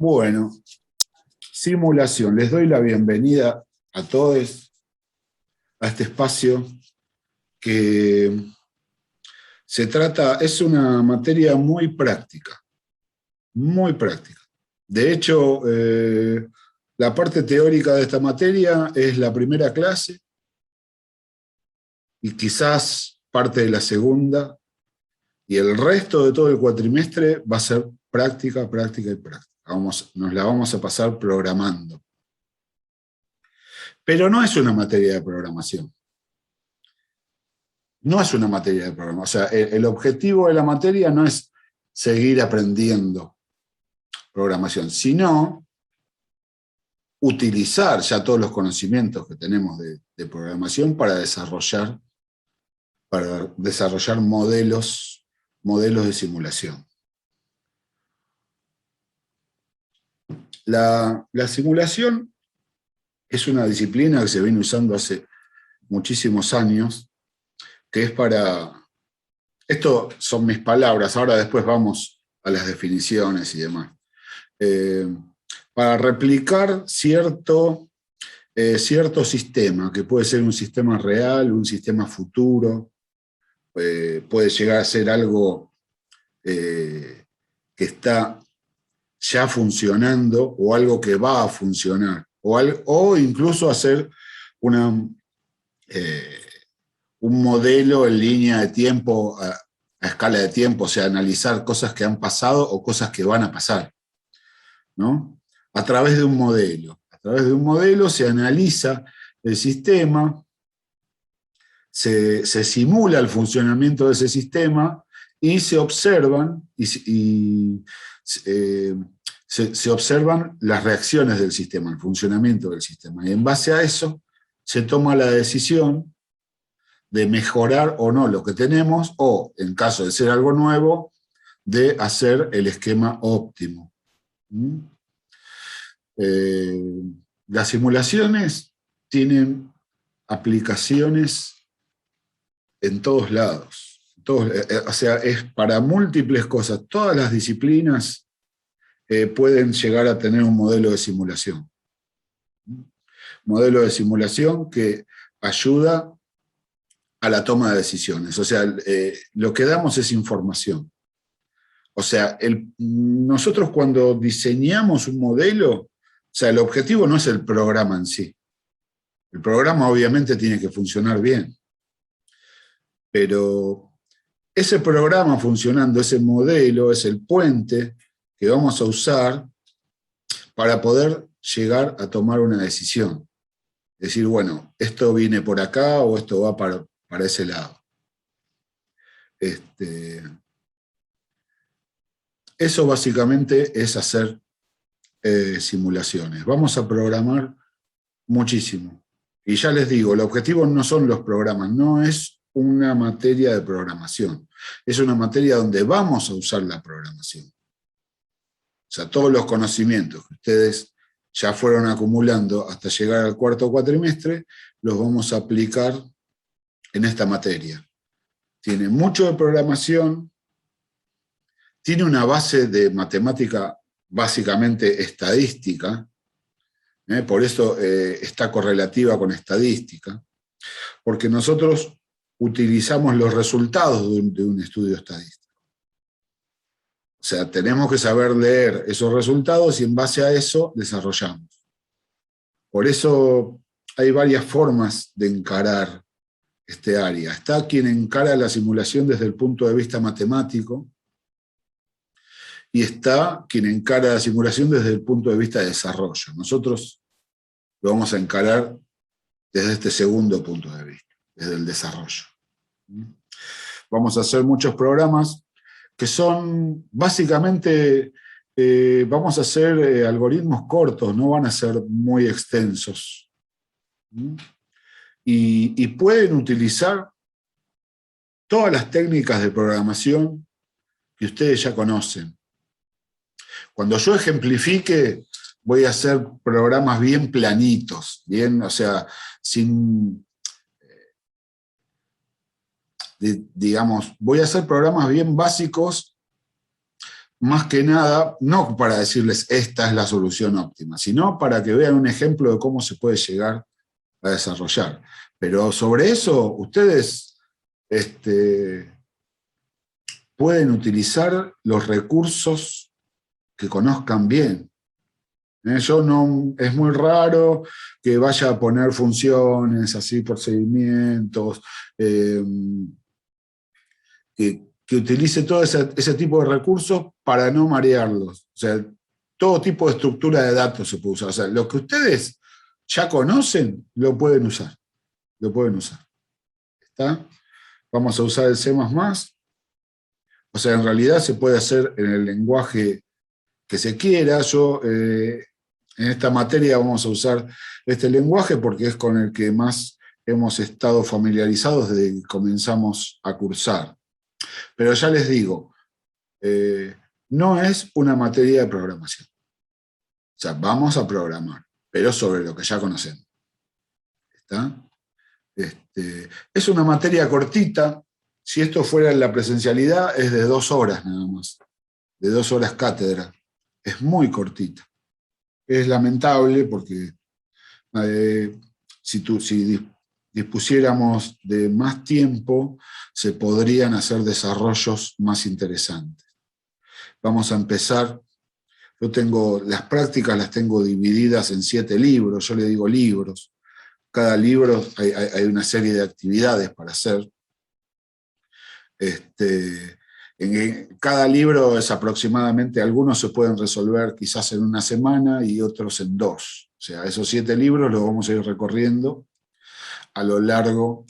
Bueno, simulación. Les doy la bienvenida a todos a este espacio que es una materia muy práctica, muy práctica. De hecho, la parte teórica de esta materia es la primera clase y quizás parte de la segunda, y el resto de todo el cuatrimestre va a ser práctica, práctica y práctica. Nos la vamos a pasar programando. Pero no es una materia de programación. No es una materia de programación. O sea, el objetivo de la materia no es seguir aprendiendo programación, sino utilizar ya todos los conocimientos que tenemos de programación para desarrollar modelos de simulación. La simulación es una disciplina que se viene usando hace muchísimos años, que es para... Esto son mis palabras, ahora después vamos a las definiciones y demás. Para replicar cierto sistema, que puede ser un sistema real, un sistema futuro, puede llegar a ser algo que está ya funcionando o algo que va a funcionar, o incluso hacer un modelo en línea de tiempo, a escala de tiempo, o sea, analizar cosas que han pasado o cosas que van a pasar, ¿no? A través de un modelo. A través de un modelo se analiza el sistema, se simula el funcionamiento de ese sistema y se observan se observan las reacciones del sistema, el funcionamiento del sistema. Y en base a eso se toma la decisión de mejorar o no lo que tenemos, o, en caso de ser algo nuevo, de hacer el esquema óptimo. Las simulaciones tienen aplicaciones en todos lados. O sea, es para múltiples cosas. Todas las disciplinas pueden llegar a tener un modelo de simulación. Modelo de simulación que ayuda a la toma de decisiones. O sea, lo que damos es información. O sea, nosotros cuando diseñamos un modelo, o sea, el objetivo no es el programa en sí. El programa obviamente tiene que funcionar bien. Pero ese programa funcionando, ese modelo, es el puente que vamos a usar para poder llegar a tomar una decisión. Decir, bueno, esto viene por acá o esto va para ese lado. Eso básicamente es hacer simulaciones. Vamos a programar muchísimo. Y ya les digo, el objetivo no son los programas, no es una materia de programación. Es una materia donde vamos a usar la programación. O sea, todos los conocimientos que ustedes ya fueron acumulando hasta llegar al cuarto cuatrimestre, los vamos a aplicar en esta materia. Tiene mucho de programación, tiene una base de matemática básicamente estadística, por eso está correlativa con estadística, porque nosotros utilizamos los resultados de un estudio estadístico. O sea, tenemos que saber leer esos resultados y en base a eso desarrollamos. Por eso hay varias formas de encarar este área. Está quien encara la simulación desde el punto de vista matemático y está quien encara la simulación desde el punto de vista de desarrollo. Nosotros lo vamos a encarar desde este segundo punto de vista, desde el desarrollo. Vamos a hacer muchos programas que son básicamente, vamos a hacer algoritmos cortos, no van a ser muy extensos. Y pueden utilizar todas las técnicas de programación que ustedes ya conocen. Cuando yo ejemplifique, voy a hacer programas bien planitos, bien, o sea, sin... digamos, voy a hacer programas bien básicos más que nada, no para decirles esta es la solución óptima, sino para que vean un ejemplo de cómo se puede llegar a desarrollar. Pero sobre eso, ustedes pueden utilizar los recursos que conozcan bien. Yo no, es muy raro que vaya a poner funciones así, procedimientos, que utilice todo ese tipo de recursos para no marearlos. O sea, todo tipo de estructura de datos se puede usar. O sea, lo que ustedes ya conocen, lo pueden usar. Lo pueden usar. ¿Está? Vamos a usar el C++. O sea, en realidad se puede hacer en el lenguaje que se quiera. Yo, en esta materia vamos a usar este lenguaje porque es con el que más hemos estado familiarizados desde que comenzamos a cursar. Pero ya les digo, no es una materia de programación. O sea, vamos a programar, pero sobre lo que ya conocemos. ¿Está? Es una materia cortita. Si esto fuera en la presencialidad, es de 2 horas nada más. De 2 horas cátedra. Es muy cortita. Es lamentable porque si dispusiéramos de más tiempo, se podrían hacer desarrollos más interesantes. Vamos a empezar. Yo tengo, las prácticas las tengo divididas en 7 libros, yo le digo libros. Cada libro hay una serie de actividades para hacer. En cada libro es aproximadamente, algunos se pueden resolver quizás en una semana y otros en 2. O sea, esos 7 libros los vamos a ir recorriendo a lo largo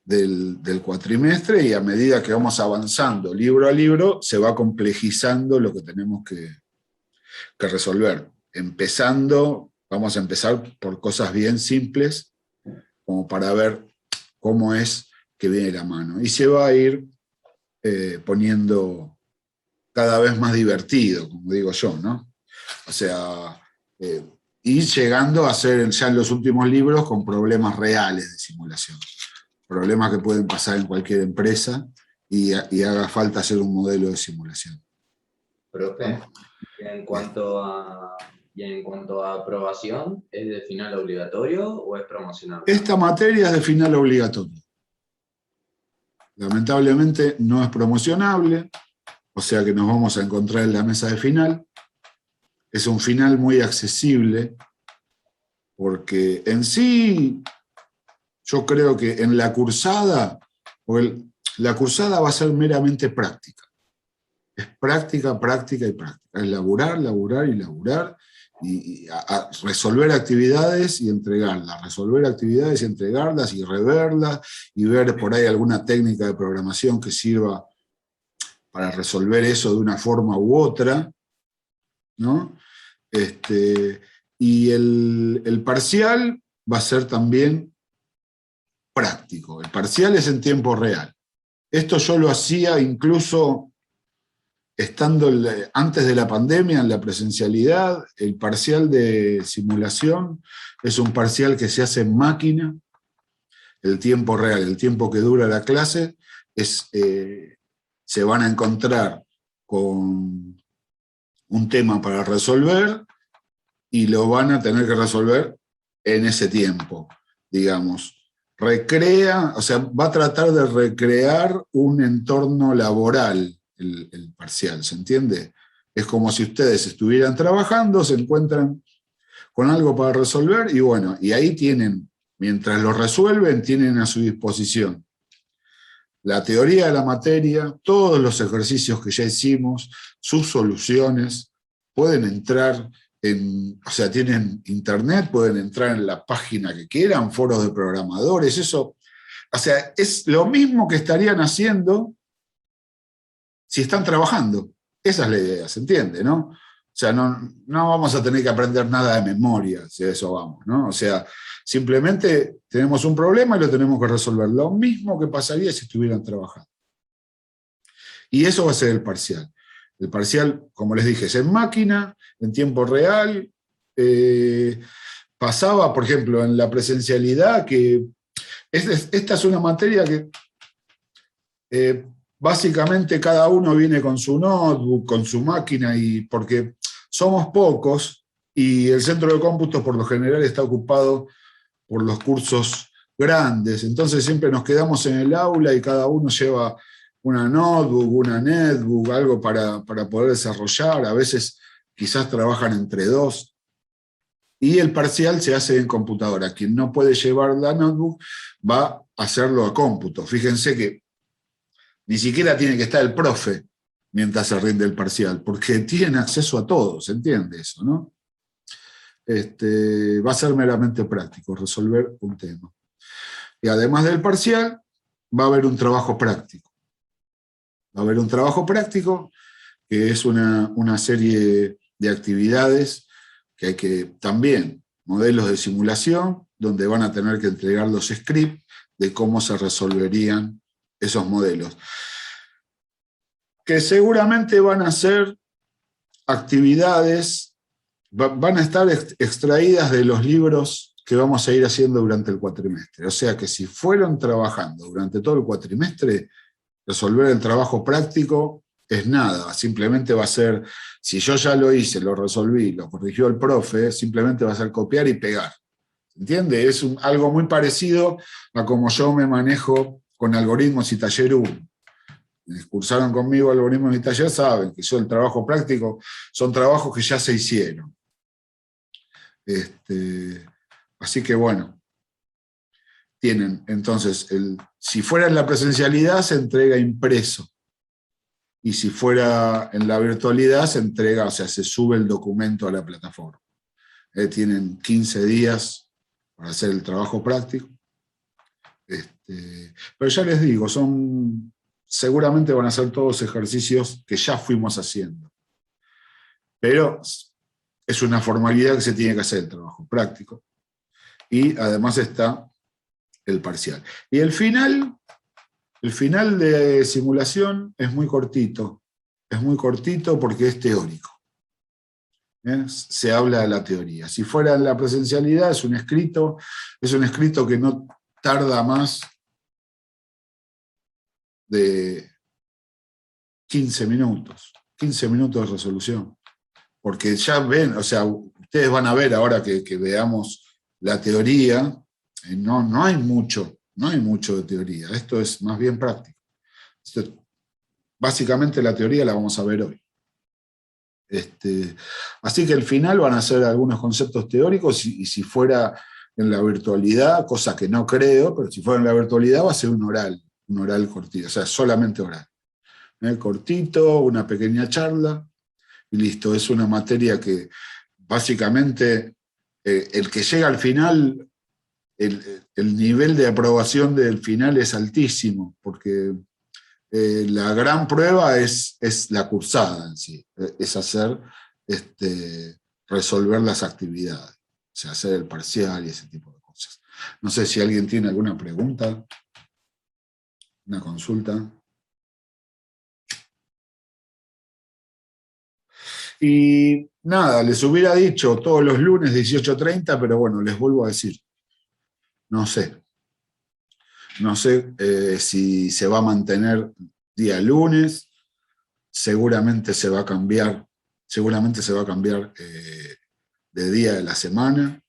del cuatrimestre, y a medida que vamos avanzando libro a libro, se va complejizando lo que tenemos que resolver. Vamos a empezar por cosas bien simples, como para ver cómo es que viene la mano. Y se va a ir poniendo cada vez más divertido, como digo yo, ¿no? O sea, y llegando a ser ya en los últimos libros con problemas reales de simulación. Problemas que pueden pasar en cualquier empresa y haga falta hacer un modelo de simulación. Profe, en cuanto a aprobación, ¿es de final obligatorio o es promocional? Esta materia es de final obligatorio. Lamentablemente no es promocionable, o sea que nos vamos a encontrar en la mesa de final. Es un final muy accesible, porque en sí, yo creo que en la cursada, la cursada va a ser meramente práctica. Es práctica, práctica y práctica. Es laburar, laburar y laburar, y a resolver actividades y entregarlas, resolver actividades y entregarlas y reverlas, y ver por ahí alguna técnica de programación que sirva para resolver eso de una forma u otra, ¿no? Y el parcial va a ser también práctico. El parcial es en tiempo real. Esto yo lo hacía incluso estando antes de la pandemia, en la presencialidad. El parcial de simulación es un parcial que se hace en máquina. El tiempo real, el tiempo que dura la clase, se van a encontrar con un tema para resolver y lo van a tener que resolver en ese tiempo, digamos. O sea, va a tratar de recrear un entorno laboral el parcial, ¿se entiende? Es como si ustedes estuvieran trabajando, se encuentran con algo para resolver, y bueno, y ahí tienen, mientras lo resuelven, tienen a su disposición la teoría de la materia, todos los ejercicios que ya hicimos, sus soluciones. Pueden entrar o sea, tienen internet, pueden entrar en la página que quieran, foros de programadores, eso. O sea, es lo mismo que estarían haciendo si están trabajando. Esa es la idea, ¿se entiende, no? O sea, no vamos a tener que aprender nada de memoria, si a eso vamos, ¿no? O sea, simplemente tenemos un problema y lo tenemos que resolver. Lo mismo que pasaría si estuvieran trabajando. Y eso va a ser el parcial. El parcial, como les dije, es en máquina, en tiempo real. Pasaba, por ejemplo, en la presencialidad, que esta es una materia que básicamente cada uno viene con su notebook, con su máquina, y porque somos pocos y el centro de cómputos por lo general está ocupado por los cursos grandes, entonces siempre nos quedamos en el aula y cada uno lleva una notebook, una netbook, algo para poder desarrollar, a veces quizás trabajan entre dos, y el parcial se hace en computadora. Quien no puede llevar la notebook va a hacerlo a cómputo. Fíjense que ni siquiera tiene que estar el profe mientras se rinde el parcial, porque tienen acceso a todo, ¿se entiende eso, no? Va a ser meramente práctico, resolver un tema. Y además del parcial, va a haber un trabajo práctico. Va a haber un trabajo práctico que es una serie de actividades que hay que también, modelos de simulación, donde van a tener que entregar los scripts de cómo se resolverían esos modelos. Que seguramente van a ser actividades, van a estar extraídas de los libros que vamos a ir haciendo durante el cuatrimestre. O sea que si fueron trabajando durante todo el cuatrimestre, resolver el trabajo práctico es nada, simplemente va a ser, si yo ya lo hice, lo resolví, lo corrigió el profe, simplemente va a ser copiar y pegar. ¿Entiende? Es algo muy parecido a como yo me manejo con algoritmos y taller 1. Cursaron conmigo algoritmos y taller, saben que yo el trabajo práctico son trabajos que ya se hicieron. Así que bueno, tienen entonces, si fuera en la presencialidad se entrega impreso, y si fuera en la virtualidad se entrega, o sea, se sube el documento a la plataforma. Tienen 15 días para hacer el trabajo práctico. Pero ya les digo, seguramente van a ser todos ejercicios que ya fuimos haciendo. Pero es una formalidad que se tiene que hacer el trabajo práctico. Y además está el parcial. Y el final de simulación es muy cortito. Es muy cortito porque es teórico. Se habla de la teoría. Si fuera en la presencialidad es un escrito que no tarda más de 15 minutos de resolución. Porque ya ven, o sea, ustedes van a ver ahora que veamos la teoría, no hay mucho de teoría, esto es más bien práctico. Básicamente la teoría la vamos a ver hoy. Así que al final van a ser algunos conceptos teóricos, y si fuera en la virtualidad, cosa que no creo, pero si fuera en la virtualidad va a ser un oral cortito, o sea, solamente oral. Cortito, una pequeña charla, y listo. Es una materia que básicamente el que llega al final, el nivel de aprobación del final es altísimo, porque la gran prueba es la cursada en sí, es hacer, resolver las actividades, o sea, hacer el parcial y ese tipo de cosas. No sé si alguien tiene alguna pregunta, una consulta. Y nada, les hubiera dicho todos los lunes 18:30, pero bueno, les vuelvo a decir, no sé si se va a mantener día lunes, seguramente se va a cambiar de día de la semana,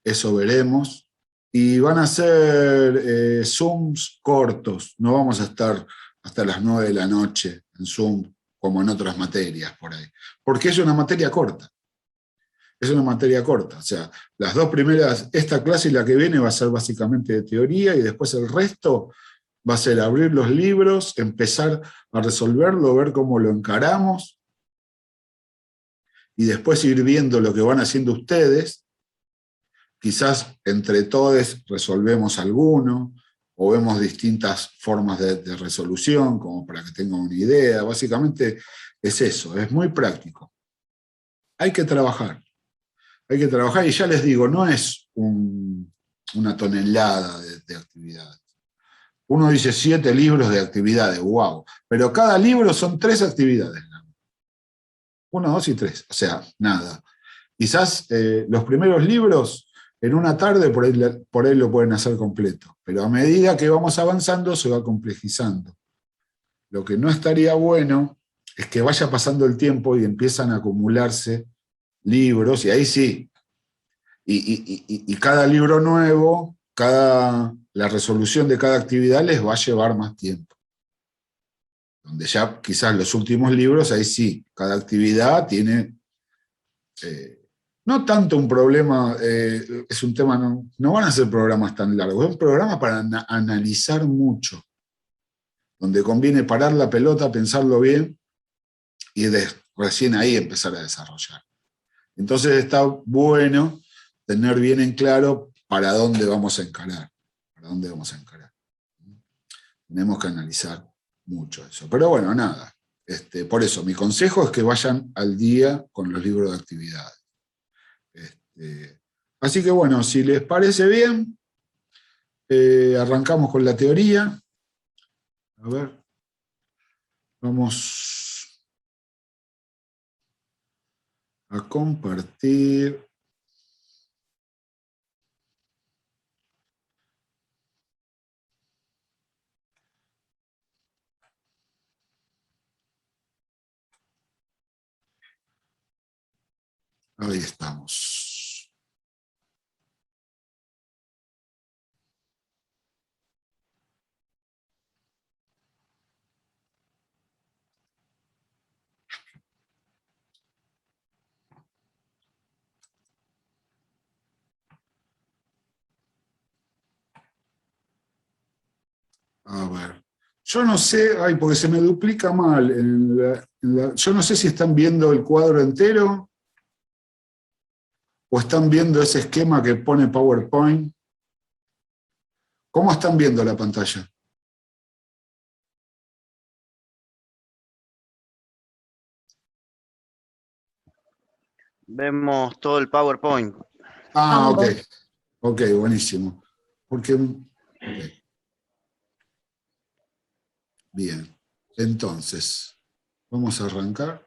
eso veremos, y van a ser Zooms cortos, no vamos a estar hasta las 9 de la noche en Zoom, como en otras materias por ahí, porque es una materia corta. O sea, las dos primeras, esta clase y la que viene va a ser básicamente de teoría, y después el resto va a ser abrir los libros, empezar a resolverlo, ver cómo lo encaramos, y después ir viendo lo que van haciendo ustedes. Quizás entre todos resolvemos alguno, o vemos distintas formas de resolución, como para que tengan una idea. Básicamente es eso, es muy práctico. Hay que trabajar, y ya les digo, no es una tonelada de actividades. Uno dice 7 libros de actividades, wow, pero cada libro son 3 actividades. 1, 2 y 3, o sea, nada. Quizás los primeros libros, en una tarde por ahí lo pueden hacer completo, pero a medida que vamos avanzando se va complejizando. Lo que no estaría bueno es que vaya pasando el tiempo y empiezan a acumularse libros, y ahí sí. Y cada libro nuevo, la resolución de cada actividad les va a llevar más tiempo. Donde ya quizás los últimos libros, ahí sí, cada actividad tiene, no tanto un problema, es un tema, no van a ser programas tan largos, es un programa para analizar mucho, donde conviene parar la pelota, pensarlo bien, y recién ahí empezar a desarrollar. Entonces está bueno tener bien en claro para dónde vamos a encarar. Para dónde vamos a encarar. Tenemos que analizar mucho eso. Pero bueno, nada. Por eso, mi consejo es que vayan al día con los libros de actividades. Así que bueno, si les parece bien, arrancamos con la teoría. A ver. Vamos a compartir. Ahí estamos. A ver. Yo no sé, ay, porque se me duplica mal. Yo no sé si están viendo el cuadro entero o están viendo ese esquema que pone PowerPoint. ¿Cómo están viendo la pantalla? Vemos todo el PowerPoint. Ah, ok. Ok, buenísimo. Porque, ok. Bien. Entonces, vamos a arrancar.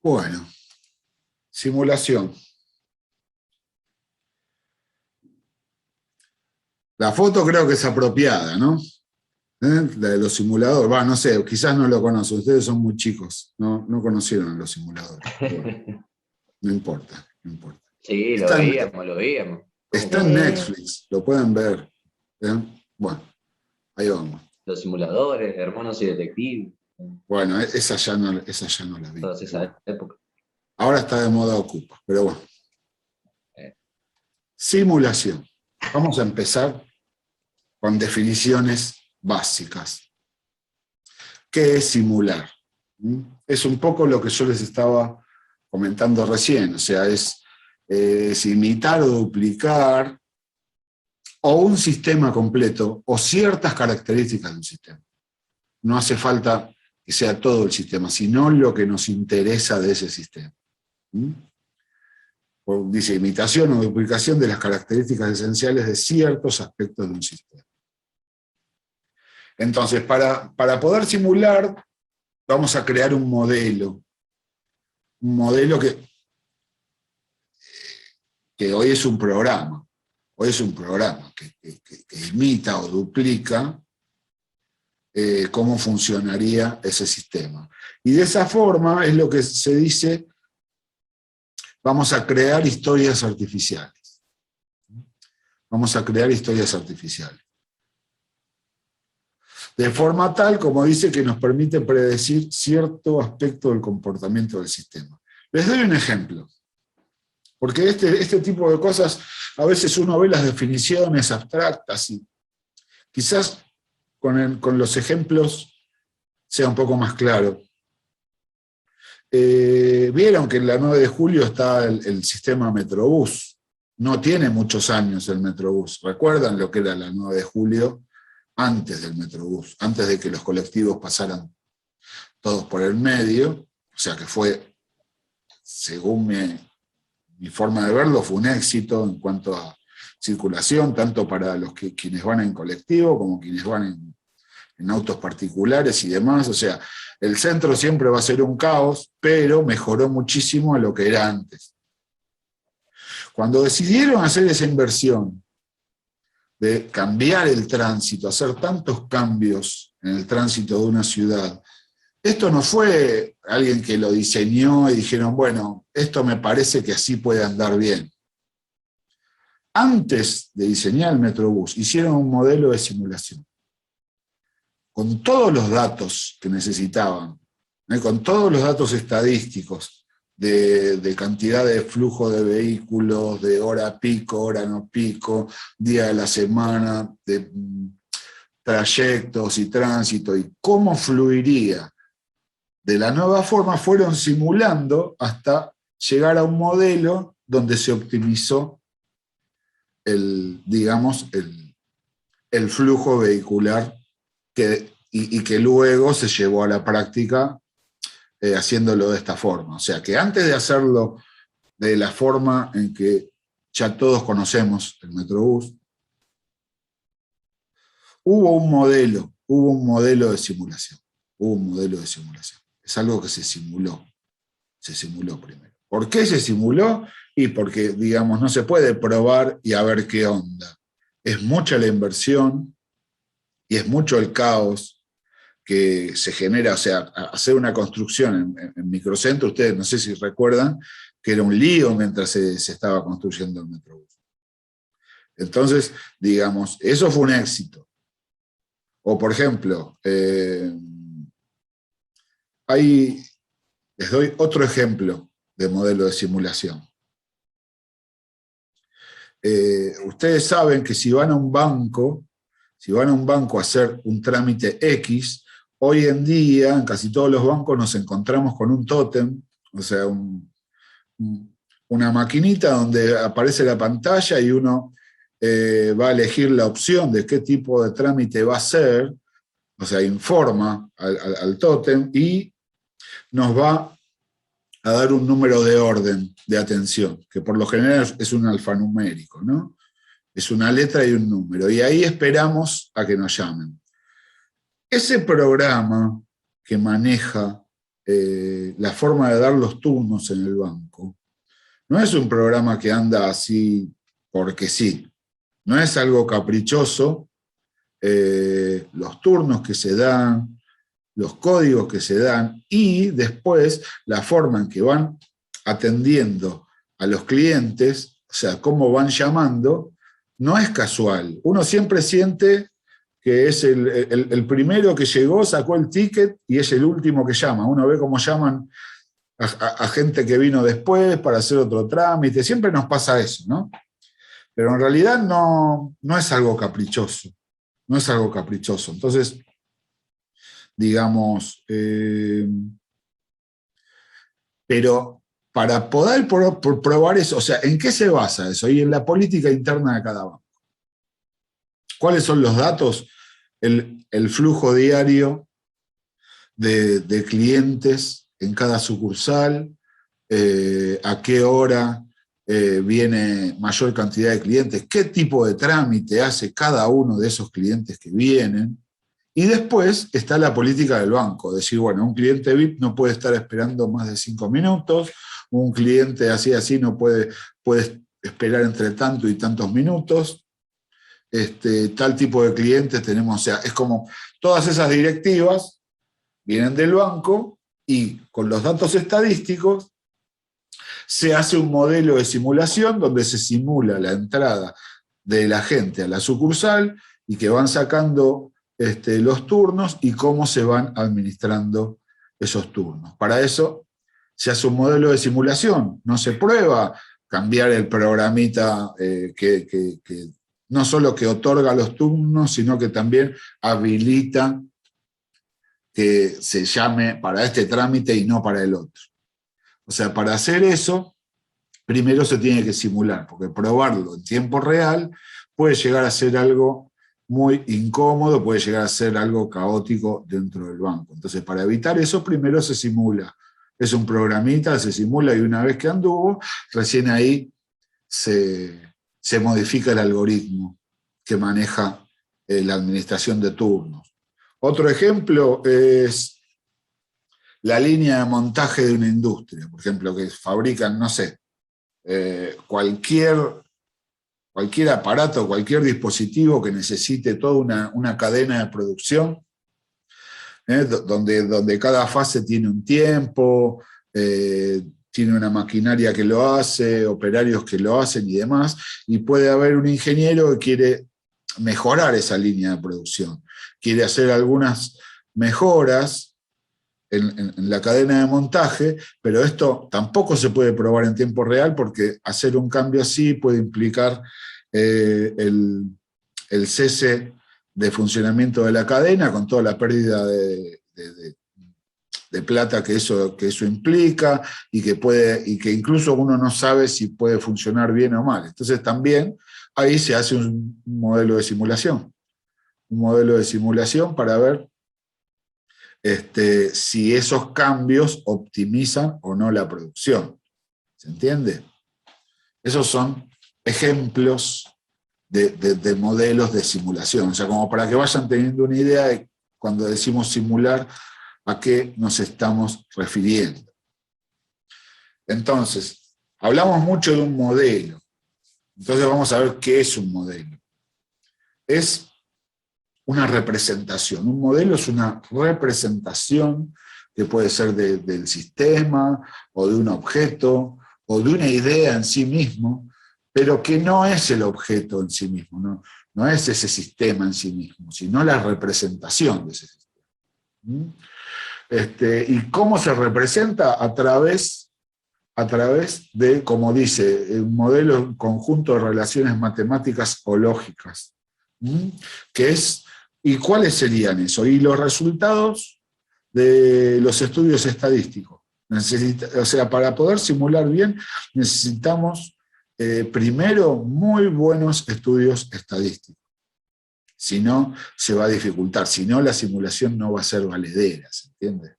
Bueno, simulación. La foto creo que es apropiada, ¿no? La de los simuladores. Bueno, no sé, quizás no lo conocen. Ustedes son muy chicos, no conocieron los simuladores. Bueno, no importa, no importa. Sí, lo veíamos. Está en Netflix, lo pueden ver. Bueno, ahí vamos. Los simuladores, hermanos y detectives. Bueno, esa ya no la vi. Todas esas épocas. Ahora está de moda Ocupa, pero bueno. Simulación. Vamos a empezar con definiciones básicas. ¿Qué es simular? Es un poco lo que yo les estaba comentando recién, o sea, es imitar o duplicar o un sistema completo o ciertas características de un sistema. No hace falta que sea todo el sistema, sino lo que nos interesa de ese sistema. Dice imitación o duplicación de las características esenciales de ciertos aspectos de un sistema. Entonces, para poder simular, vamos a crear un modelo que hoy es un programa. Hoy es un programa que imita o duplica cómo funcionaría ese sistema. Y de esa forma es lo que se dice, vamos a crear historias artificiales. Vamos a crear historias artificiales. De forma tal, como dice, que nos permite predecir cierto aspecto del comportamiento del sistema. Les doy un ejemplo. Porque este tipo de cosas, a veces uno ve las definiciones abstractas y quizás con los ejemplos sea un poco más claro. Vieron que en la 9 de julio está el sistema Metrobús. No tiene muchos años el Metrobús. ¿Recuerdan lo que era la 9 de julio? Antes del Metrobús, antes de que los colectivos pasaran todos por el medio. O sea que fue, según mi forma de verlo, fue un éxito en cuanto a circulación, tanto para quienes van en colectivo como quienes van en autos particulares y demás. O sea, el centro siempre va a ser un caos, pero mejoró muchísimo a lo que era antes. Cuando decidieron hacer esa inversión de cambiar el tránsito, hacer tantos cambios en el tránsito de una ciudad, esto no fue alguien que lo diseñó y dijeron, bueno, esto me parece que así puede andar bien. Antes de diseñar el Metrobús, hicieron un modelo de simulación, con todos los datos que necesitaban, con todos los datos estadísticos de cantidad de flujo de vehículos, de hora pico, hora no pico, día de la semana, de trayectos y tránsito, y cómo fluiría. De la nueva forma fueron simulando hasta llegar a un modelo donde se optimizó digamos, el flujo vehicular y que luego se llevó a la práctica haciéndolo de esta forma. O sea, que antes de hacerlo de la forma en que ya todos conocemos el Metrobús, hubo un modelo de simulación. Es algo que se simuló primero. ¿Por qué se simuló? Y porque, digamos, no se puede probar y a ver qué onda. Es mucha la inversión y es mucho el caos que se genera. O sea, hacer una construcción en microcentro, ustedes no sé si recuerdan, que era un lío mientras se estaba construyendo el Metrobús. Entonces, digamos, eso fue un éxito. O, por ejemplo, les doy otro ejemplo de modelo de simulación. Ustedes saben que si van a un banco a hacer un trámite X, hoy en día en casi todos los bancos nos encontramos con un tótem, o sea, una maquinita donde aparece la pantalla y uno va a elegir la opción de qué tipo de trámite va a hacer, o sea, informa al tótem y nos va a dar un número de orden de atención, que por lo general es un alfanumérico, ¿no? Es una letra y un número, y ahí esperamos a que nos llamen. Ese programa que maneja la forma de dar los turnos en el banco, no es un programa que anda así porque sí, no es algo caprichoso. Los turnos que se dan, los códigos que se dan y después la forma en que van atendiendo a los clientes, o sea, cómo van llamando, no es casual. Uno siempre siente que es el primero que llegó, sacó el ticket y es el último que llama. Uno ve cómo llaman a gente que vino después para hacer otro trámite. Siempre nos pasa eso, ¿no? Pero en realidad no es algo caprichoso. No es algo caprichoso. Entonces, digamos, pero para poder probar eso, o sea, ¿en qué se basa eso? Y en la política interna de cada banco. ¿Cuáles son los datos? El flujo diario de clientes en cada sucursal, a qué hora viene mayor cantidad de clientes, qué tipo de trámite hace cada uno de esos clientes que vienen. Y después está la política del banco, decir, bueno, un cliente VIP no puede estar esperando más de 5 minutos, un cliente así no puede esperar entre tanto y tantos minutos, tal tipo de clientes tenemos, o sea, es como todas esas directivas vienen del banco y con los datos estadísticos se hace un modelo de simulación donde se simula la entrada de la gente a la sucursal y que van sacando los turnos y cómo se van administrando esos turnos. Para eso se hace un modelo de simulación, no se prueba cambiar el programita que no solo que otorga los turnos, sino que también habilita que se llame para este trámite y no para el otro. O sea, para hacer eso, primero se tiene que simular, porque probarlo en tiempo real puede llegar a ser algo muy incómodo, puede llegar a ser algo caótico dentro del banco. Entonces, para evitar eso, primero se simula. Es un programita, se simula y una vez que anduvo, recién ahí se se modifica el algoritmo que maneja la administración de turnos. Otro ejemplo es la línea de montaje de una industria, por ejemplo, que fabrican, no sé, cualquier aparato, cualquier dispositivo que necesite toda una cadena de producción, donde cada fase tiene un tiempo, tiene una maquinaria que lo hace, operarios que lo hacen y demás, y puede haber un ingeniero que quiere mejorar esa línea de producción, quiere hacer algunas mejoras en la cadena de montaje, pero esto tampoco se puede probar en tiempo real porque hacer un cambio así puede implicar el cese de funcionamiento de la cadena con toda la pérdida de plata que eso implica y que incluso uno no sabe si puede funcionar bien o mal. Entonces también ahí se hace un modelo de simulación. Un modelo de simulación para ver si esos cambios optimizan o no la producción. ¿Se entiende? Esos son ejemplos de modelos de simulación. O sea, como para que vayan teniendo una idea de cuando decimos simular, a qué nos estamos refiriendo. Entonces, hablamos mucho de un modelo. Entonces vamos a ver qué es un modelo. Es una representación. Un modelo es una representación que puede ser del sistema, o de un objeto, o de una idea en sí mismo, pero que no es el objeto en sí mismo, no es ese sistema en sí mismo, sino la representación de ese sistema. ¿Y cómo se representa? A través de, como dice, un modelo, un conjunto de relaciones matemáticas o lógicas. Que es, ¿y cuáles serían eso? Y los resultados de los estudios estadísticos. O sea, para poder simular bien, necesitamos primero muy buenos estudios estadísticos. Si no, se va a dificultar. Si no, la simulación no va a ser valedera, ¿se entiende?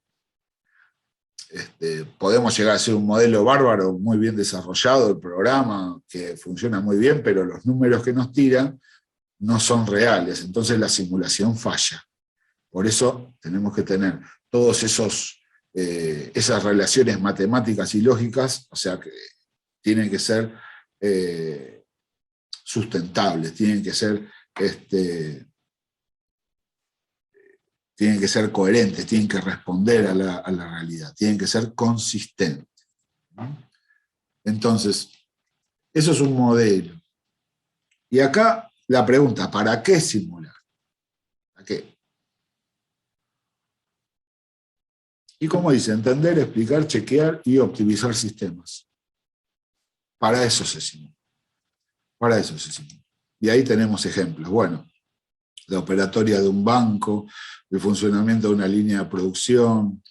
Podemos llegar a ser un modelo bárbaro, muy bien desarrollado, el programa, que funciona muy bien, pero los números que nos tiran no son reales, entonces la simulación falla. Por eso tenemos que tener todos esas relaciones matemáticas y lógicas, o sea, que tienen que ser sustentables, tienen que ser coherentes, tienen que responder a la realidad, tienen que ser consistentes. Entonces, eso es un modelo. Y acá la pregunta, ¿para qué simular? ¿Para qué? Y como dice, entender, explicar, chequear y optimizar sistemas. Para eso se simula. Para eso se simula. Y ahí tenemos ejemplos. Bueno, la operatoria de un banco, el funcionamiento de una línea de producción,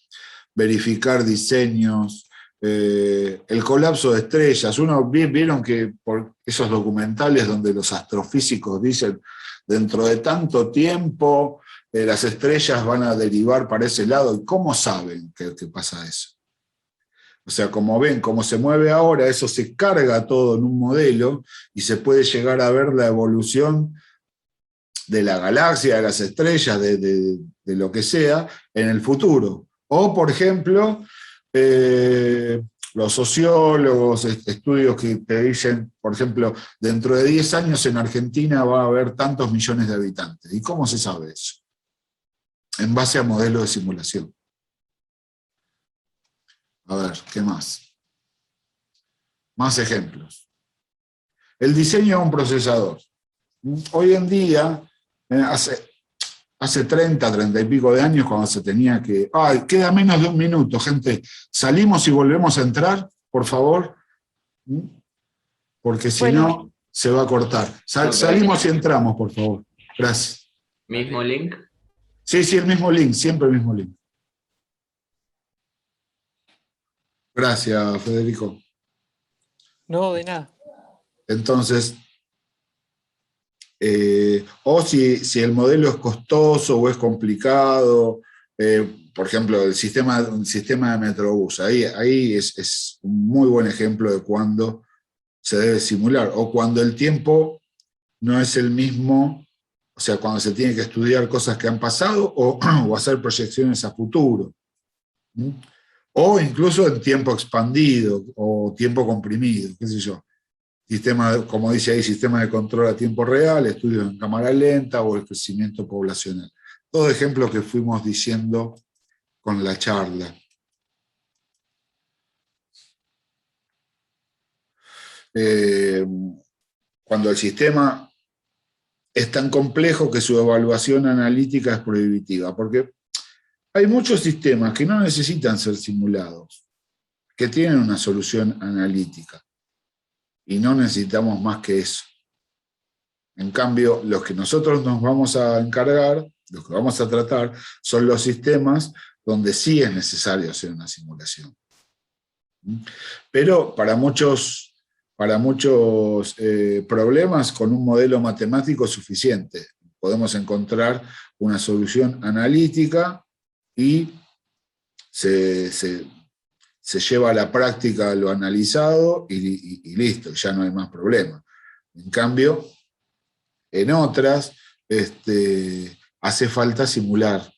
verificar diseños, el colapso de estrellas. Vieron que por esos documentales donde los astrofísicos dicen dentro de tanto tiempo las estrellas van a derivar para ese lado. ¿Y cómo saben que pasa eso? O sea, como ven, cómo se mueve ahora, eso se carga todo en un modelo y se puede llegar a ver la evolución de la galaxia, de las estrellas, de lo que sea, en el futuro. O, por ejemplo, los sociólogos, estudios que te dicen, por ejemplo, dentro de 10 años en Argentina va a haber tantos millones de habitantes. ¿Y cómo se sabe eso? En base a modelos de simulación. A ver, ¿qué más? Más ejemplos. El diseño de un procesador. Hoy en día, hace 30 y pico de años, cuando se tenía que... ¡Ay, queda menos de un minuto, gente! Salimos y volvemos a entrar, por favor, porque si no, se va a cortar. Salimos y entramos, por favor. Gracias. ¿Mismo link? Sí, el mismo link, siempre el mismo link. Gracias, Federico. No, de nada. Entonces, o si el modelo es costoso o es complicado, por ejemplo, el sistema de Metrobús, ahí es un muy buen ejemplo de cuando se debe simular, o cuando el tiempo no es el mismo, o sea, cuando se tiene que estudiar cosas que han pasado o hacer proyecciones a futuro. ¿Mm? O incluso en tiempo expandido o tiempo comprimido, qué sé yo. Sistema, como dice ahí, sistema de control a tiempo real, estudios en cámara lenta o el crecimiento poblacional. Todo ejemplo que fuimos diciendo con la charla. Cuando el sistema es tan complejo que su evaluación analítica es prohibitiva, porque hay muchos sistemas que no necesitan ser simulados, que tienen una solución analítica, y no necesitamos más que eso. En cambio, los que nosotros nos vamos a encargar, los que vamos a tratar, son los sistemas donde sí es necesario hacer una simulación. Pero para muchos problemas, con un modelo matemático es suficiente. Podemos encontrar una solución analítica y se lleva a la práctica lo analizado y listo, ya no hay más problema. En cambio, en otras hace falta simular.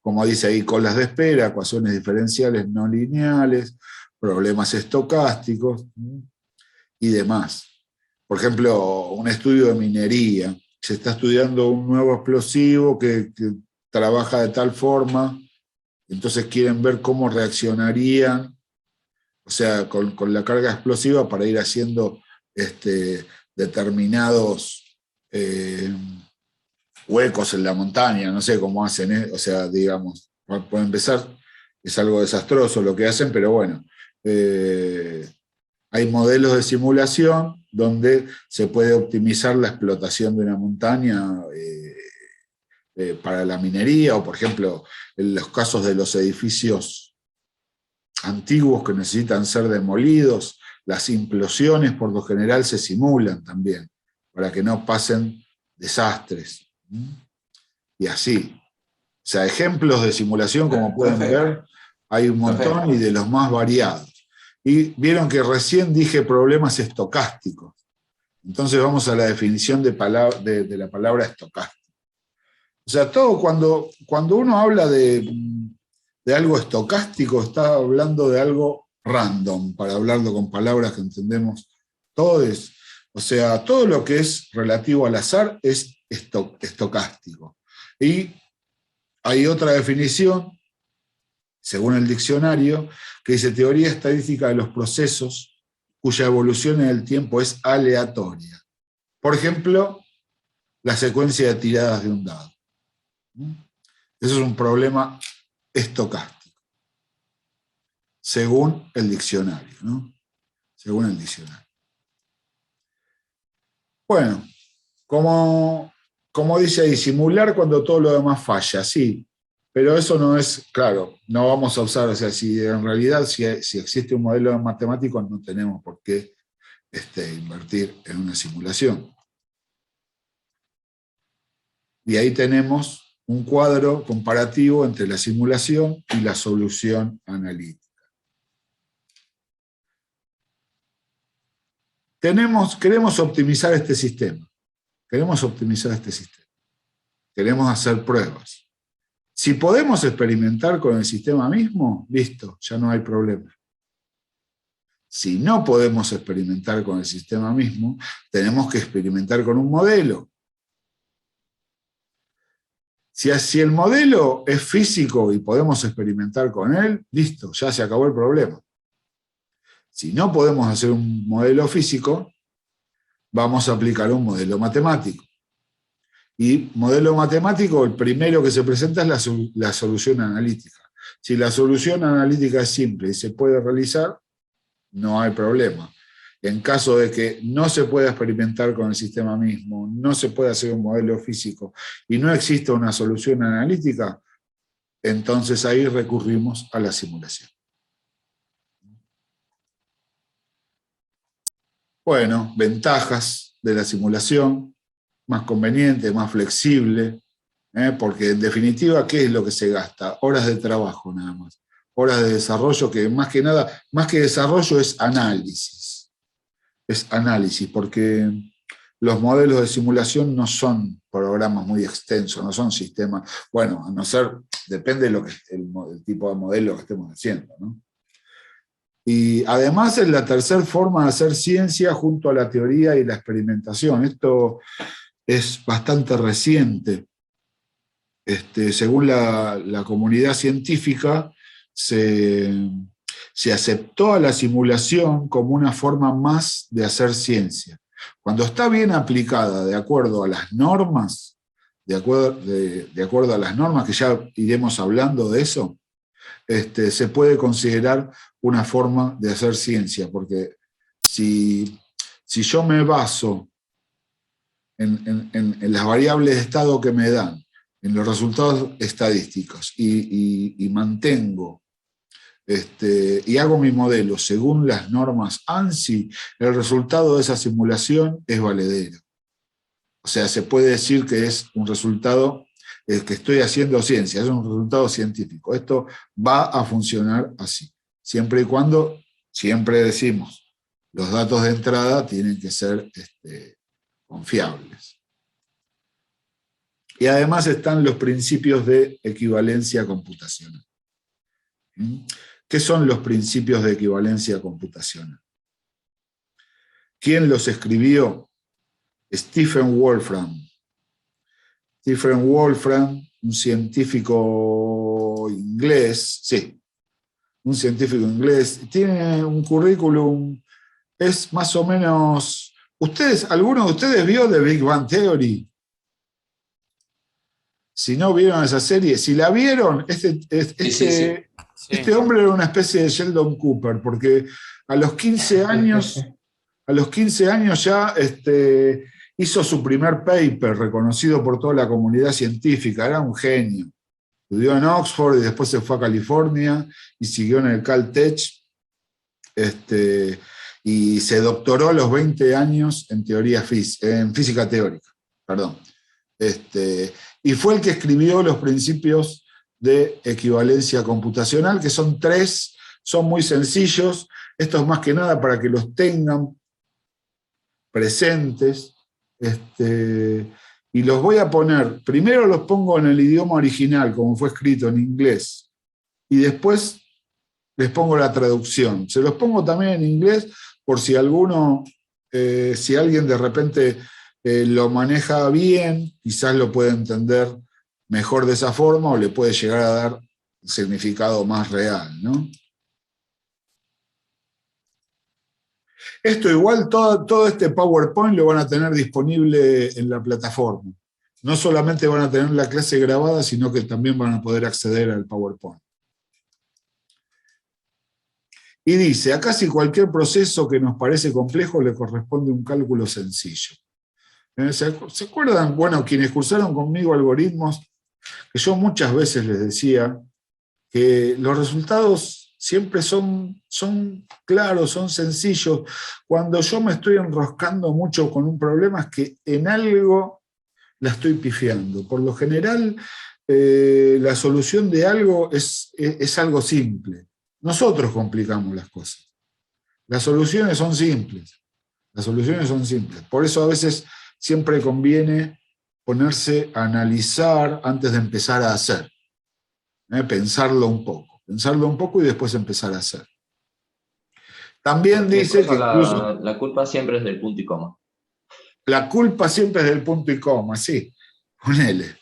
Como dice ahí, colas de espera, ecuaciones diferenciales no lineales, problemas estocásticos y demás. Por ejemplo, un estudio de minería. Se está estudiando un nuevo explosivo que trabaja de tal forma, entonces quieren ver cómo reaccionarían, o sea, con la carga explosiva para ir haciendo determinados huecos en la montaña, no sé cómo hacen, o sea, digamos, por empezar, es algo desastroso lo que hacen, pero bueno, hay modelos de simulación donde se puede optimizar la explotación de una montaña para la minería, o por ejemplo, en los casos de los edificios antiguos que necesitan ser demolidos, las implosiones por lo general se simulan también, para que no pasen desastres. Y así. O sea, ejemplos de simulación, como pueden ver, hay un montón y de los más variados. Y vieron que recién dije problemas estocásticos. Entonces vamos a la definición de la palabra estocástico. O sea, todo cuando uno habla de algo estocástico, está hablando de algo random, para hablarlo con palabras que entendemos todos. O sea, todo lo que es relativo al azar es estocástico. Y hay otra definición, según el diccionario, que dice teoría estadística de los procesos cuya evolución en el tiempo es aleatoria. Por ejemplo, la secuencia de tiradas de un dado. Eso es un problema estocástico, según el diccionario, ¿no? Según el diccionario. Bueno, como dice ahí, simular cuando todo lo demás falla, sí, pero eso no es, claro, no vamos a usar, o sea, si en realidad si existe un modelo matemático no tenemos por qué invertir en una simulación. Y ahí tenemos un cuadro comparativo entre la simulación y la solución analítica. Queremos optimizar este sistema. Queremos optimizar este sistema. Queremos hacer pruebas. Si podemos experimentar con el sistema mismo, listo, ya no hay problema. Si no podemos experimentar con el sistema mismo, tenemos que experimentar con un modelo. Si el modelo es físico y podemos experimentar con él, listo, ya se acabó el problema. Si no podemos hacer un modelo físico, vamos a aplicar un modelo matemático. Y modelo matemático, el primero que se presenta es la solución analítica. Si la solución analítica es simple y se puede realizar, no hay problema. En caso de que no se pueda experimentar con el sistema mismo, no se pueda hacer un modelo físico y no exista una solución analítica, entonces ahí recurrimos a la simulación. Bueno, ventajas de la simulación: más conveniente, más flexible, porque en definitiva, ¿qué es lo que se gasta? Horas de trabajo nada más. Horas de desarrollo que más que nada, más que desarrollo es análisis. es análisis, porque los modelos de simulación no son programas muy extensos, no son sistemas, bueno, a no ser, depende de lo que, el tipo de modelo que estemos haciendo, ¿no? Y además es la tercera forma de hacer ciencia junto a la teoría y la experimentación. Esto es bastante reciente. Según la comunidad científica, se aceptó a la simulación como una forma más de hacer ciencia. Cuando está bien aplicada de acuerdo a las normas, de acuerdo a las normas, que ya iremos hablando de eso, se puede considerar una forma de hacer ciencia, porque si yo me baso en las variables de estado que me dan, en los resultados estadísticos, y mantengo y hago mi modelo según las normas ANSI, el resultado de esa simulación es valedero. O sea, se puede decir que es un resultado que estoy haciendo ciencia, es un resultado científico. Esto va a funcionar así, siempre y cuando, siempre decimos, los datos de entrada tienen que ser confiables. Y además están los principios de equivalencia computacional. ¿Qué son los principios de equivalencia computacional? ¿Quién los escribió? Stephen Wolfram. Stephen Wolfram, un científico inglés, sí, un científico inglés, tiene un currículum, es más o menos... ¿Alguno de ustedes vio The Big Bang Theory? Si no vieron esa serie, si la vieron, este hombre era una especie de Sheldon Cooper, porque a los 15 años ya hizo su primer paper, reconocido por toda la comunidad científica, era un genio. Estudió en Oxford y después se fue a California y siguió en el Caltech, y se doctoró a los 20 años en física teórica, perdón. Y fue el que escribió los principios de equivalencia computacional, que son 3, son muy sencillos. Esto es más que nada para que los tengan presentes. Y los voy a poner, primero los pongo en el idioma original, como fue escrito en inglés, y después les pongo la traducción. Se los pongo también en inglés, por si si alguien de repente lo maneja bien, quizás lo puede entender mejor de esa forma o le puede llegar a dar un significado más real, ¿no? Esto igual, todo este PowerPoint lo van a tener disponible en la plataforma. No solamente van a tener la clase grabada, sino que también van a poder acceder al PowerPoint. Y dice, a casi cualquier proceso que nos parece complejo le corresponde un cálculo sencillo. ¿Se acuerdan? Bueno, quienes cursaron conmigo algoritmos, que yo muchas veces les decía que los resultados siempre son claros, son sencillos. Cuando yo me estoy enroscando mucho con un problema es que en algo la estoy pifiando. Por lo general, la solución de algo es algo simple. Nosotros complicamos las cosas. Las soluciones son simples. Las soluciones son simples. Por eso a veces siempre conviene ponerse a analizar antes de empezar a hacer. Pensarlo un poco y después empezar a hacer. También dice que incluso... La culpa siempre es del punto y coma. La culpa siempre es del punto y coma, sí. Ponele.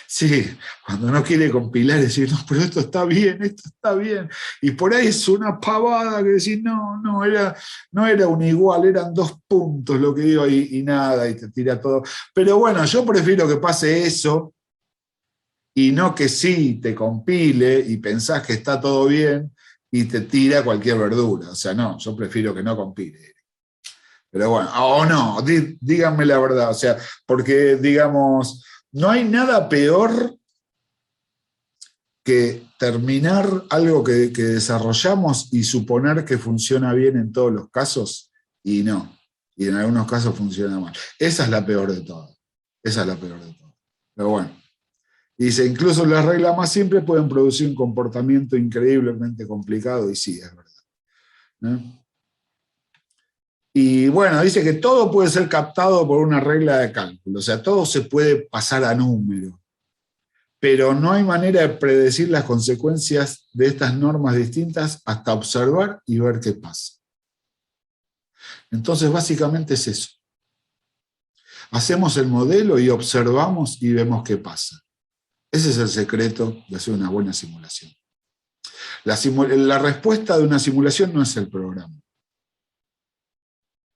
Sí, cuando no quiere compilar, decir, no, pero esto está bien. Y por ahí es una pavada que decir, no era un igual, eran 2 puntos lo que digo y nada, y te tira todo. Pero bueno, yo prefiero que pase eso y no que sí te compile y pensás que está todo bien y te tira cualquier verdura. O sea, no, yo prefiero que no compile. Pero bueno, o no, díganme la verdad, o sea, porque digamos... No hay nada peor que terminar algo que desarrollamos y suponer que funciona bien en todos los casos, y no. Y en algunos casos funciona mal. Esa es la peor de todas. Pero bueno. Dice, incluso las reglas más simples pueden producir un comportamiento increíblemente complicado, y sí, es verdad. Y bueno, dice que todo puede ser captado por una regla de cálculo, o sea, todo se puede pasar a número, pero no hay manera de predecir las consecuencias de estas normas distintas hasta observar y ver qué pasa. Entonces, básicamente es eso. Hacemos el modelo y observamos y vemos qué pasa. Ese es el secreto de hacer una buena simulación. La respuesta de una simulación no es el programa.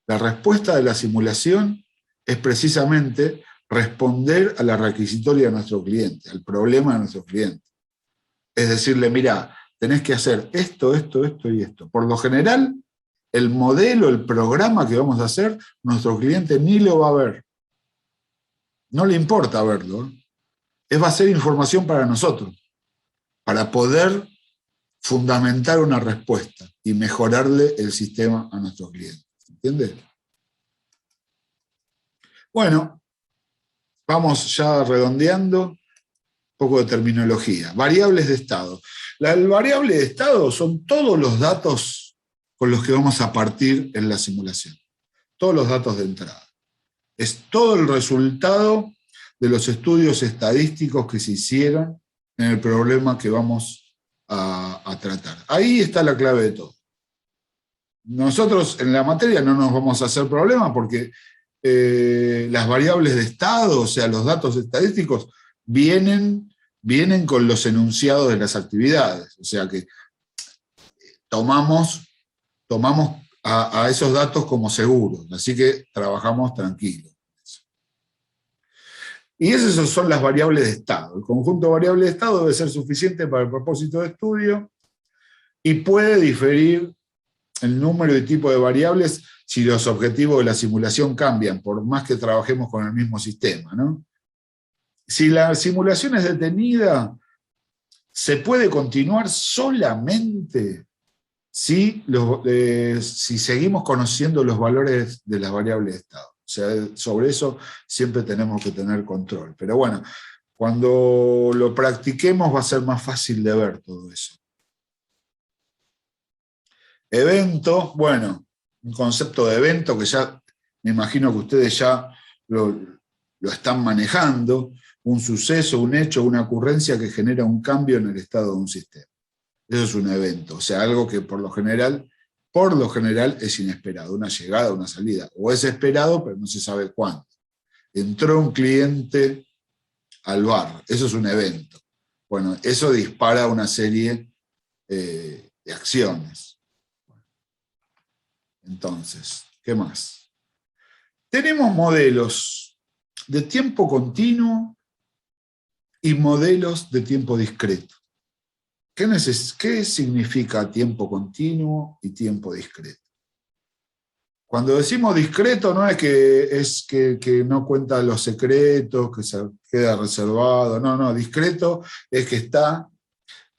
La respuesta de la simulación es precisamente responder a la requisitoria de nuestro cliente, al problema de nuestro cliente. Es decirle, mira, tenés que hacer esto, esto, esto y esto. Por lo general, el modelo, el programa que vamos a hacer, nuestro cliente ni lo va a ver. No le importa verlo. Va a ser información para nosotros, para poder fundamentar una respuesta y mejorarle el sistema a nuestros clientes. ¿Entiendes? Bueno, vamos ya redondeando un poco de terminología. Variables de estado. La variable de estado son todos los datos con los que vamos a partir en la simulación. Todos los datos de entrada. Es todo el resultado de los estudios estadísticos que se hicieron en el problema que vamos a tratar. Ahí está la clave de todo. Nosotros en la materia no nos vamos a hacer problema porque las variables de estado, o sea, los datos estadísticos, vienen con los enunciados de las actividades. O sea que tomamos a esos datos como seguros, así que trabajamos tranquilos. Y esas son las variables de estado. El conjunto de variables de estado debe ser suficiente para el propósito de estudio y puede diferir el número y tipo de variables si los objetivos de la simulación cambian, por más que trabajemos con el mismo sistema, ¿no? Si la simulación es detenida, se puede continuar solamente si seguimos conociendo los valores de las variables de estado. O sea, sobre eso siempre tenemos que tener control. Pero bueno, cuando lo practiquemos va a ser más fácil de ver todo eso. Evento, bueno, un concepto de evento que ya me imagino que ustedes ya lo están manejando, un suceso, un hecho, una ocurrencia que genera un cambio en el estado de un sistema. Eso es un evento, o sea, algo que por lo general es inesperado, una llegada, una salida, o es esperado, pero no se sabe cuándo. Entró un cliente al bar, eso es un evento. Bueno, eso dispara una serie de acciones. Entonces, ¿qué más? Tenemos modelos de tiempo continuo y modelos de tiempo discreto. ¿Qué significa tiempo continuo y tiempo discreto? Cuando decimos discreto no es que no cuenta los secretos, que se queda reservado, no, discreto es que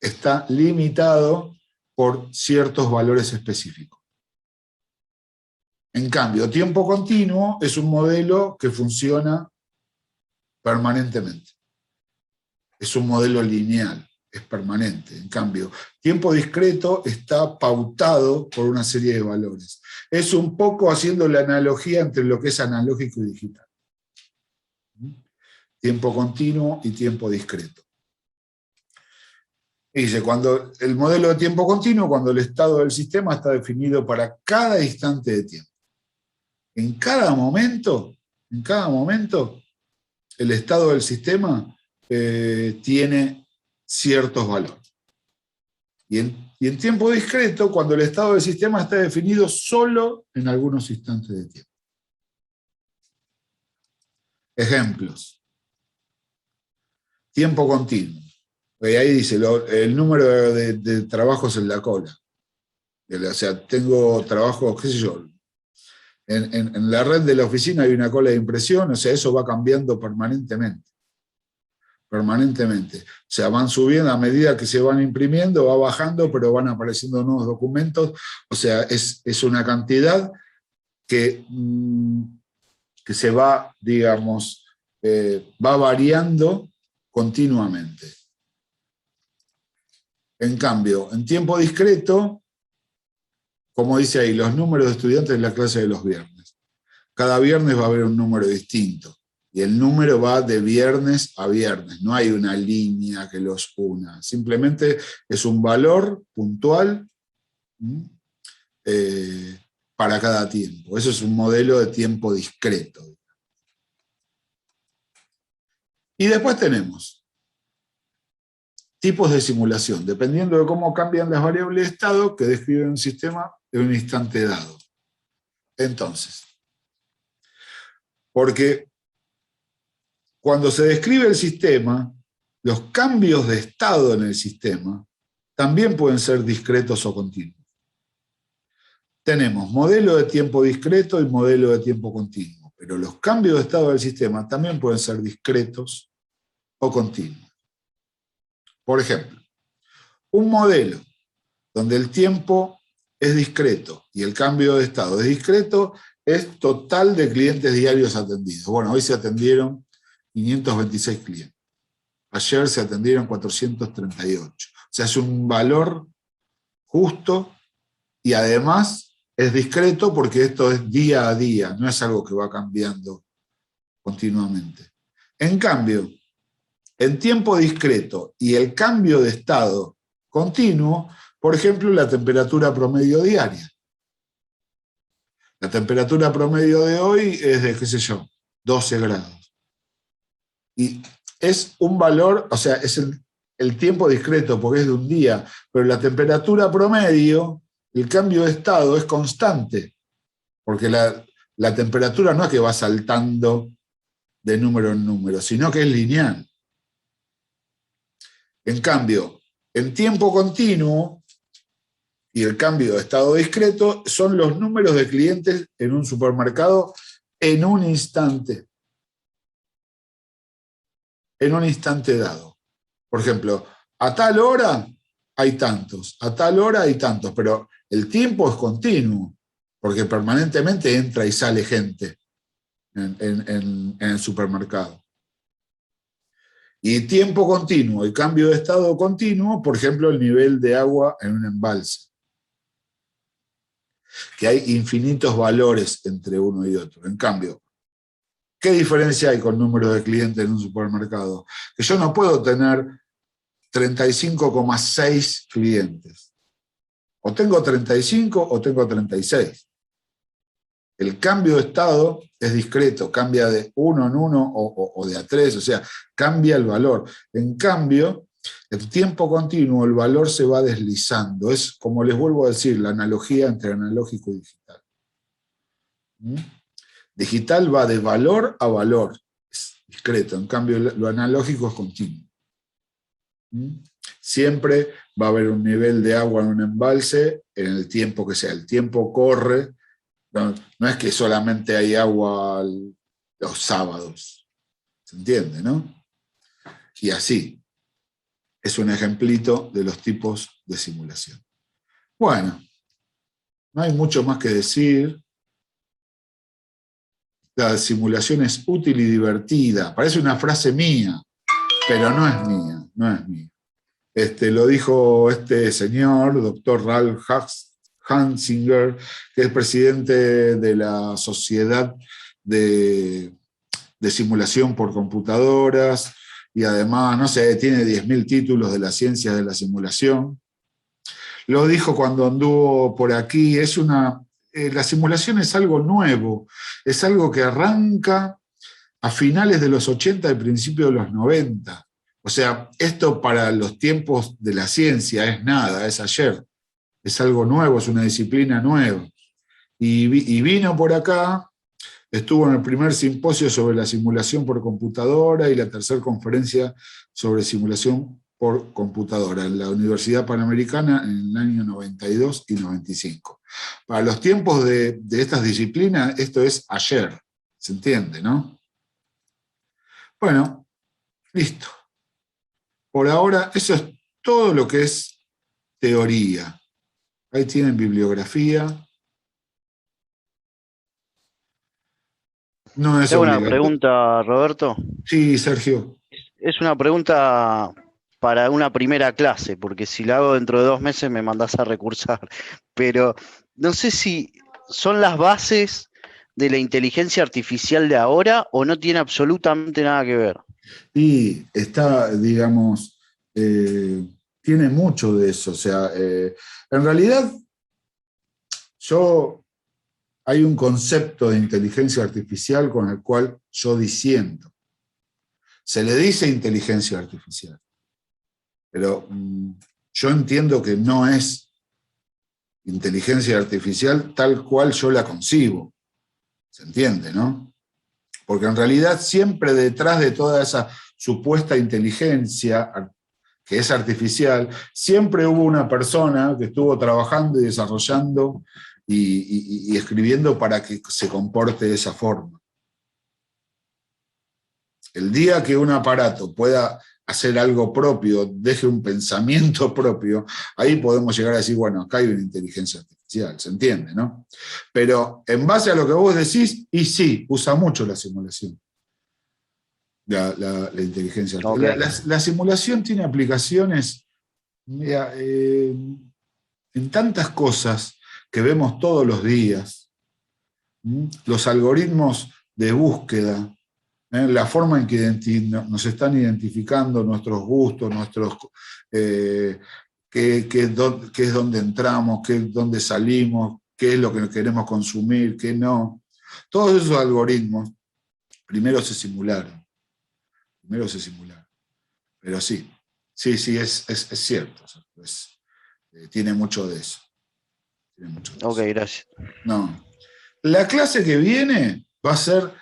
está limitado por ciertos valores específicos. En cambio, tiempo continuo es un modelo que funciona permanentemente. Es un modelo lineal. Es permanente. En cambio, tiempo discreto está pautado por una serie de valores. Es un poco haciendo la analogía entre lo que es analógico y digital. Tiempo continuo y tiempo discreto. Dice, cuando el modelo de tiempo continuo, cuando el estado del sistema está definido para cada instante de tiempo. En cada momento, el estado del sistema tiene ciertos valores. Y en tiempo discreto, cuando el estado del sistema está definido solo en algunos instantes de tiempo. Ejemplos. Tiempo continuo. Ahí dice el número de trabajos en la cola. O sea, tengo trabajos, qué sé yo, en la red de la oficina hay una cola de impresión, o sea, eso va cambiando permanentemente. O sea, van subiendo a medida que se van imprimiendo, va bajando, pero van apareciendo nuevos documentos. O sea, es una cantidad que se va, digamos, va variando continuamente. En cambio, en tiempo discreto, como dice ahí, los números de estudiantes en la clase de los viernes. Cada viernes va a haber un número distinto. Y el número va de viernes a viernes. No hay una línea que los una. Simplemente es un valor puntual para cada tiempo. Eso es un modelo de tiempo discreto. Y después tenemos tipos de simulación, dependiendo de cómo cambian las variables de estado que describen un sistema en un instante dado. Entonces, porque cuando se describe el sistema, los cambios de estado en el sistema también pueden ser discretos o continuos. Tenemos modelo de tiempo discreto y modelo de tiempo continuo, pero los cambios de estado del sistema también pueden ser discretos o continuos. Por ejemplo, un modelo donde el tiempo es discreto y el cambio de estado es discreto es total de clientes diarios atendidos. Bueno, hoy se atendieron 526 clientes. Ayer se atendieron 438. O sea, es un valor justo y además es discreto porque esto es día a día, no es algo que va cambiando continuamente. En cambio, en tiempo discreto y el cambio de estado continuo, por ejemplo, la temperatura promedio diaria. La temperatura promedio de hoy es de, qué sé yo, 12 grados. Y es un valor, o sea, es el tiempo discreto porque es de un día, pero la temperatura promedio, el cambio de estado es constante, porque la temperatura no es que va saltando de número en número, sino que es lineal. En cambio, en tiempo continuo y el cambio de estado discreto son los números de clientes en un supermercado en un instante. En un instante dado. Por ejemplo, a tal hora hay tantos, a tal hora hay tantos, pero el tiempo es continuo, porque permanentemente entra y sale gente en el supermercado. Y tiempo continuo y cambio de estado continuo, por ejemplo, el nivel de agua en un embalse. Que hay infinitos valores entre uno y otro. En cambio, ¿qué diferencia hay con número de clientes en un supermercado? Que yo no puedo tener 35,6 clientes. O tengo 35 o tengo 36. El cambio de estado es discreto, cambia de uno en uno o de a tres, o sea, cambia el valor. En cambio, en tiempo continuo el valor se va deslizando. Es, como les vuelvo a decir, la analogía entre analógico y digital. Digital va de valor a valor, es discreto, en cambio lo analógico es continuo. Siempre va a haber un nivel de agua en un embalse en el tiempo que sea. El tiempo corre. No es que solamente hay agua los sábados, ¿se entiende, no? Y así, es un ejemplito de los tipos de simulación. Bueno, no hay mucho más que decir. La simulación es útil y divertida. Parece una frase mía, pero no es mía, no es mía. Lo dijo este señor, doctor Ralph Hansinger, que es presidente de la Sociedad de Simulación por Computadoras, y además, no sé, tiene 10.000 títulos de la ciencia de la simulación. Lo dijo cuando anduvo por aquí, la simulación es algo nuevo, es algo que arranca a finales de los 80 y principios de los 90. O sea, esto para los tiempos de la ciencia es nada, es ayer. Es algo nuevo, es una disciplina nueva. Y vino por acá, estuvo en el primer simposio sobre la simulación por computadora y la tercera conferencia sobre simulación por computadora en la Universidad Panamericana en el año 92 y 95. Para los tiempos de estas disciplinas, esto es ayer, ¿se entiende, no? Bueno, listo. Por ahora, eso es todo lo que es teoría. Ahí tienen bibliografía. No es Tengo una obligatorio. pregunta, Roberto. Sí, Sergio. Es una pregunta para una primera clase, porque si la hago dentro de 2 meses me mandás a recursar. Pero no sé si son las bases de la inteligencia artificial de ahora o no tiene absolutamente nada que ver. Y está, digamos, tiene mucho de eso. O sea, en realidad, hay un concepto de inteligencia artificial con el cual yo disiento. Se le dice inteligencia artificial, pero yo entiendo que no es inteligencia artificial tal cual yo la concibo. ¿Se entiende, no? Porque en realidad siempre detrás de toda esa supuesta inteligencia que es artificial, siempre hubo una persona que estuvo trabajando y desarrollando y escribiendo para que se comporte de esa forma. El día que un aparato pueda hacer algo propio, deje un pensamiento propio, ahí podemos llegar a decir, bueno, acá hay una inteligencia artificial, ¿se entiende, no? Pero en base a lo que vos decís, y sí, usa mucho la simulación, la inteligencia artificial. Okay. La simulación tiene aplicaciones, mira, en tantas cosas que vemos todos los días. Los algoritmos de búsqueda, la forma en que nos están identificando nuestros gustos, qué es donde entramos, qué es donde salimos, qué es lo que queremos consumir, qué no. Todos esos algoritmos primero se simularon. Pero sí, es cierto. Tiene mucho de eso. Ok, gracias. No. La clase que viene va a ser,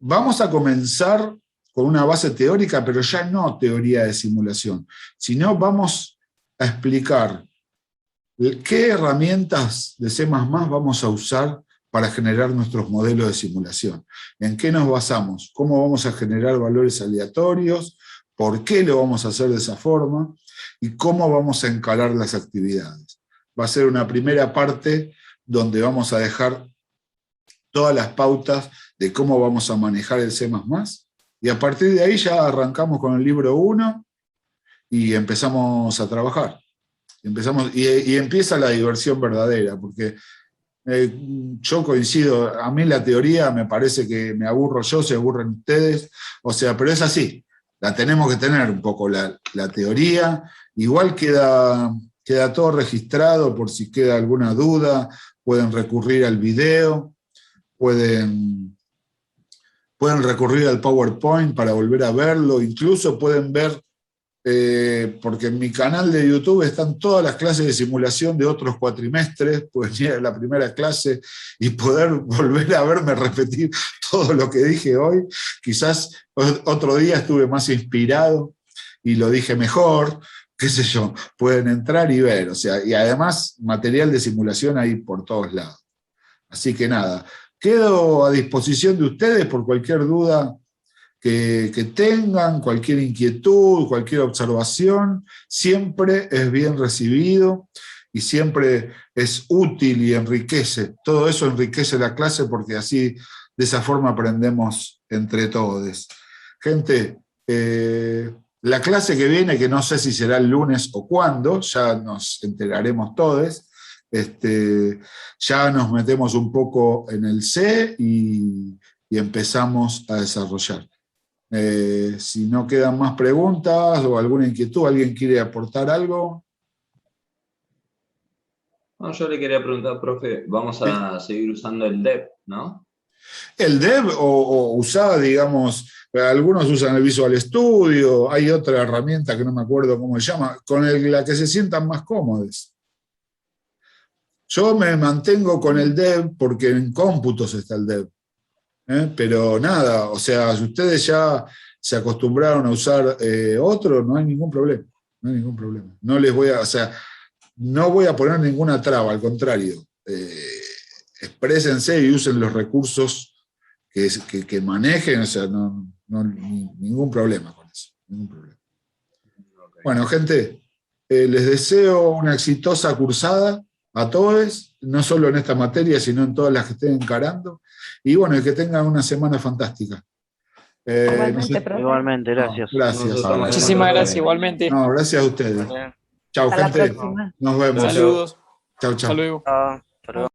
vamos a comenzar con una base teórica, pero ya no teoría de simulación, sino vamos a explicar qué herramientas de C++ vamos a usar para generar nuestros modelos de simulación. ¿En qué nos basamos? ¿Cómo vamos a generar valores aleatorios? ¿Por qué lo vamos a hacer de esa forma? ¿Y cómo vamos a encarar las actividades? Va a ser una primera parte donde vamos a dejar todas las pautas de cómo vamos a manejar el C++, y a partir de ahí ya arrancamos con el libro 1 y empezamos a trabajar. Y empieza la diversión verdadera, porque yo coincido, a mí la teoría me parece que me aburro yo, se aburren ustedes, o sea, pero es así, la tenemos que tener un poco la teoría, igual queda todo registrado por si queda alguna duda, pueden recurrir al video, pueden recurrir al PowerPoint para volver a verlo, incluso pueden ver, porque en mi canal de YouTube están todas las clases de simulación de otros cuatrimestres, pueden ir a la primera clase y poder volver a verme repetir todo lo que dije hoy. Quizás otro día estuve más inspirado y lo dije mejor, qué sé yo, pueden entrar y ver, o sea, y además material de simulación hay por todos lados. Así que nada, quedo a disposición de ustedes por cualquier duda que tengan, cualquier inquietud, cualquier observación, siempre es bien recibido y siempre es útil y enriquece. Todo eso enriquece la clase porque así, de esa forma aprendemos entre todos. Gente, la clase que viene, que no sé si será el lunes o cuándo, ya nos enteraremos todos, ya nos metemos un poco en el C y empezamos a desarrollar. Si no quedan más preguntas o alguna inquietud, ¿alguien quiere aportar algo? No, yo le quería preguntar, profe, vamos a seguir usando el DEP, ¿no? El DEP o usar, digamos, algunos usan el Visual Studio, hay otra herramienta que no me acuerdo cómo se llama, con la que se sientan más cómodos. Yo me mantengo con el DEP porque en cómputos está el DEP. Pero nada, o sea, si ustedes ya se acostumbraron a usar otro, no hay ningún problema. No hay ningún problema. No les voy a, o sea, no voy a poner ninguna traba, al contrario. Exprésense y usen los recursos que manejen, o sea, ningún problema con eso. Ningún problema. Okay. Bueno, gente, les deseo una exitosa cursada a todos, no solo en esta materia, sino en todas las que estén encarando. Y bueno, que tengan una semana fantástica. Igualmente, gracias. No, gracias. Muchísimas gracias, igualmente. No, gracias a ustedes. Chao, gente. La Nos vemos. Saludos. Chau, Hasta chau. luego. Hasta luego.